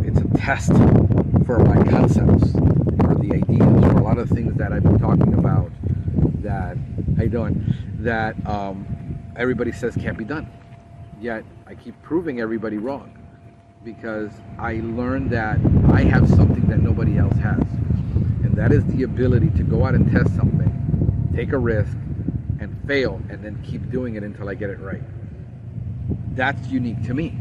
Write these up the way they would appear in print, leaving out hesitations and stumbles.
It's a test for my concepts, for the ideas, for a lot of things that I've been talking about that, how you doing, that everybody says can't be done. Yet I keep proving everybody wrong, because I learned that I have something that nobody else has. And that is the ability to go out and test something, take a risk, and fail, and then keep doing it until I get it right. That's unique to me.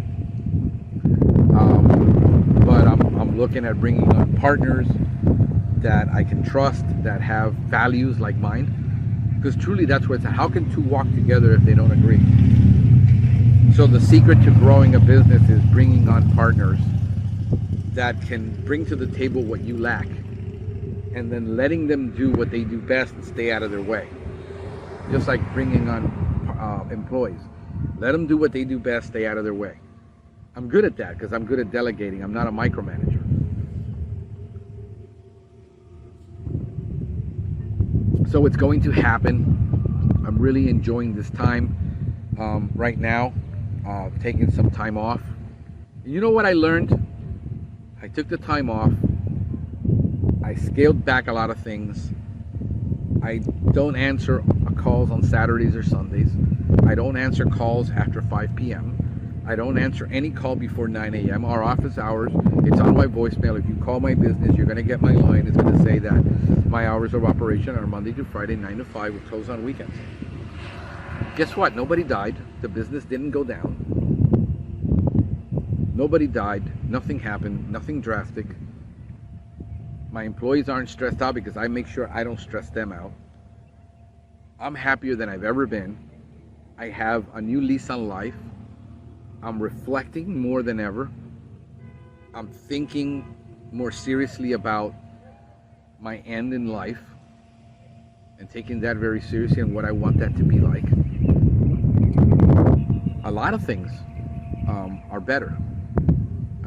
But I'm looking at bringing on partners that I can trust, that have values like mine. Because truly that's where it's at. How can two walk together if they don't agree? So the secret to growing a business is bringing on partners that can bring to the table what you lack, and then letting them do what they do best and stay out of their way. Just like bringing on employees. Let them do what they do best, stay out of their way. I'm good at that because I'm good at delegating. I'm not a micromanager. So it's going to happen. I'm really enjoying this time right now, taking some time off. And you know what I learned? I took the time off. I scaled back a lot of things. I don't answer calls on Saturdays or Sundays. I don't answer calls after 5 p.m. I don't answer any call before 9 a.m. Our office hours, it's on my voicemail. If you call my business, you're going to get my line. It's going to say that my hours of operation are Monday to Friday, 9 to 5. We close on weekends. Guess what? Nobody died. The business didn't go down. Nobody died. Nothing happened. Nothing drastic. My employees aren't stressed out because I make sure I don't stress them out. I'm happier than I've ever been. I have a new lease on life. I'm reflecting more than ever. I'm thinking more seriously about my end in life and taking that very seriously and what I want that to be like. A lot of things are better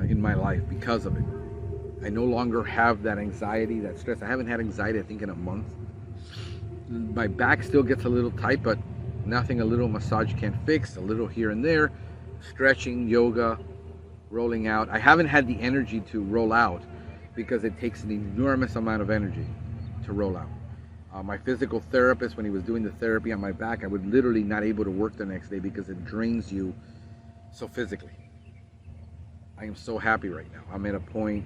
in my life because of it. I no longer have that anxiety, that stress. I haven't had anxiety, I think, in a month. My back still gets a little tight, but nothing a little massage can't fix. A little here and there. Stretching, yoga, rolling out. I haven't had the energy to roll out because it takes an enormous amount of energy to roll out. My physical therapist, when he was doing the therapy on my back, I would literally not able to work the next day because it drains you so physically. I am so happy right now. I'm at a point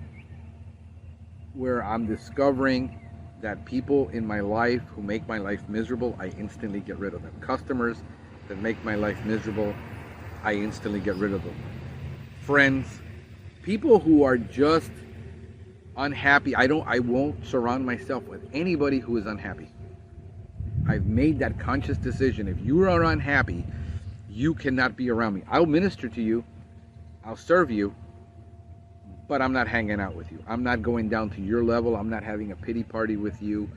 where I'm discovering that people in my life who make my life miserable, I instantly get rid of them. Customers that make my life miserable, I instantly get rid of them. Friends, people who are just unhappy, I won't surround myself with anybody who is unhappy. I've made that conscious decision. If you are unhappy, you cannot be around me. I'll minister to you, I'll serve you, but I'm not hanging out with you. I'm not going down to your level. I'm not having a pity party with you.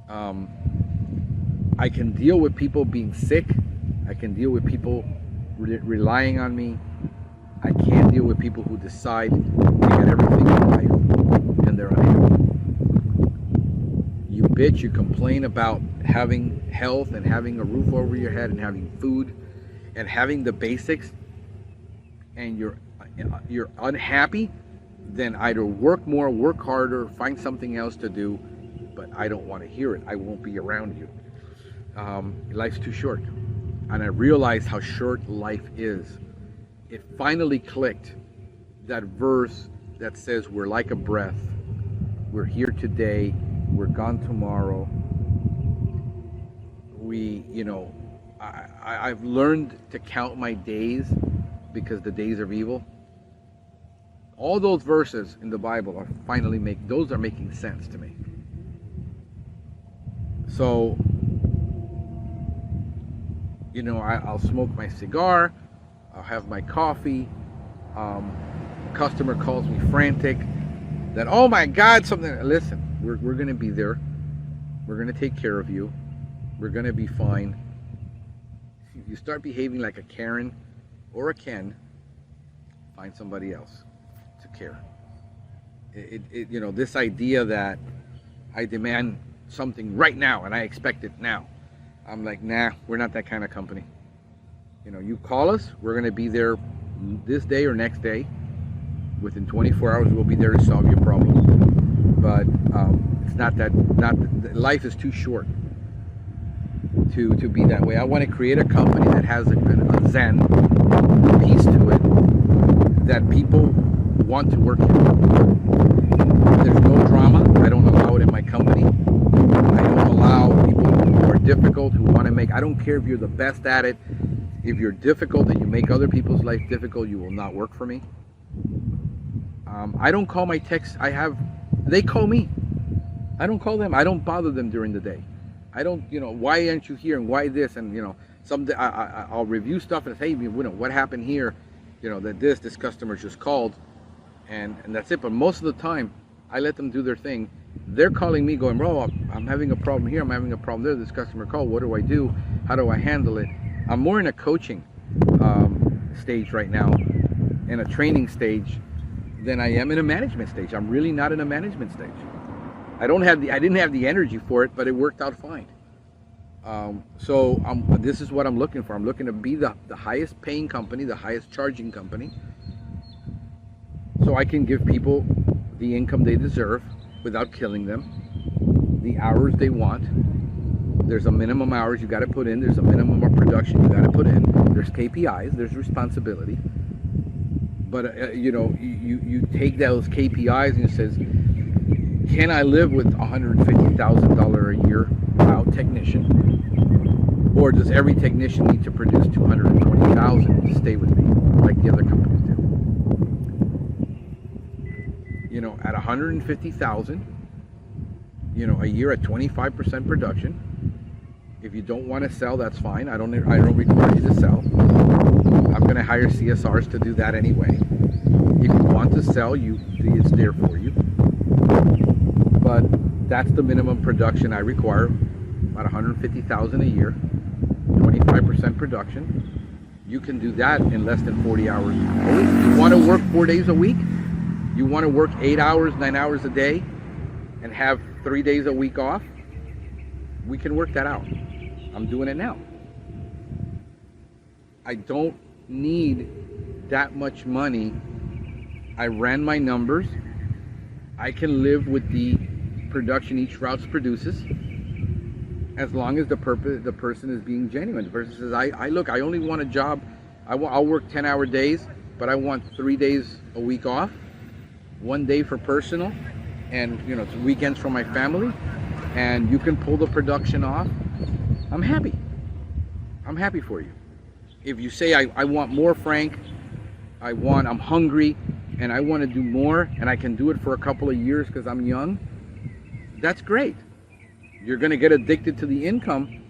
I can deal with people being sick. I can deal with people relying on me. I can't deal with people who decide they got everything in life and they're unhappy. You bitch, you complain about having health and having a roof over your head and having food and having the basics, and you're unhappy, then either work more, work harder, find something else to do, but I don't want to hear it. I won't be around you. Life's too short. And I realized how short life is. It finally clicked, that verse that says we're like a breath. We're here today, we're gone tomorrow. I've learned to count my days because the days are evil. All those verses in the Bible are making sense to me. So, I'll smoke my cigar, I'll have my coffee. A customer calls me frantic that, oh my God, something. Listen, we're going to be there. We're going to take care of you. We're going to be fine. If you start behaving like a Karen or a Ken, find somebody else to care. This idea that I demand something right now and I expect it now. I'm like, nah, we're not that kind of company. You call us, we're going to be there this day or next day. Within 24 hours, we'll be there to solve your problem. But it's not that. Life is too short to be that way. I want to create a company that has a zen, a peace to it, that people want to work here. There's no drama. I don't allow it in my company. I don't allow people who are difficult, who want to make. I don't care if you're the best at it. If you're difficult and you make other people's life difficult, you will not work for me. I don't call my techs. They call me. I don't call them. I don't bother them during the day. I don't, why aren't you here and why this, and someday I'll review stuff and say, hey, what happened here, that this customer just called, and that's it. But most of the time, I let them do their thing. They're calling me, going, bro, I'm having a problem here. I'm having a problem there. This customer called. What do I do? How do I handle it? I'm more in a coaching stage right now, in a training stage, than I am in a management stage. I'm really not in a management stage. I didn't have the energy for it, but it worked out fine. This is what I'm looking for. I'm looking to be the highest paying company, the highest charging company, so I can give people the income they deserve without killing them, the hours they want. There's a minimum hours you got to put in. There's a minimum of production you got to put in. There's KPIs. There's responsibility. But you take those KPIs and it says, can I live with $150,000 a year without technician? Or does every technician need to produce $220,000 to stay with me, like the other companies do? At $150,000, a year at 25% production. If you don't want to sell, that's fine. I don't require you to sell. I'm going to hire CSRs to do that anyway. If you want to sell, it's there for you. But that's the minimum production I require, about $150,000 a year, 25% production. You can do that in less than 40 hours a week. You want to work 4 days a week? You want to work 8 hours, 9 hours a day, and have 3 days a week off? We can work that out. I'm doing it now. I don't need that much money. I ran my numbers. I can live with the production each route produces, as long as the person is being genuine. The person says, I only want a job. I'll work 10-hour days, but I want 3 days a week off, 1 day for personal, and it's weekends for my family, and you can pull the production off. I'm happy. I'm happy for you. If you say, I want more, Frank, I'm hungry, and I want to do more, and I can do it for a couple of years because I'm young, that's great. You're going to get addicted to the income,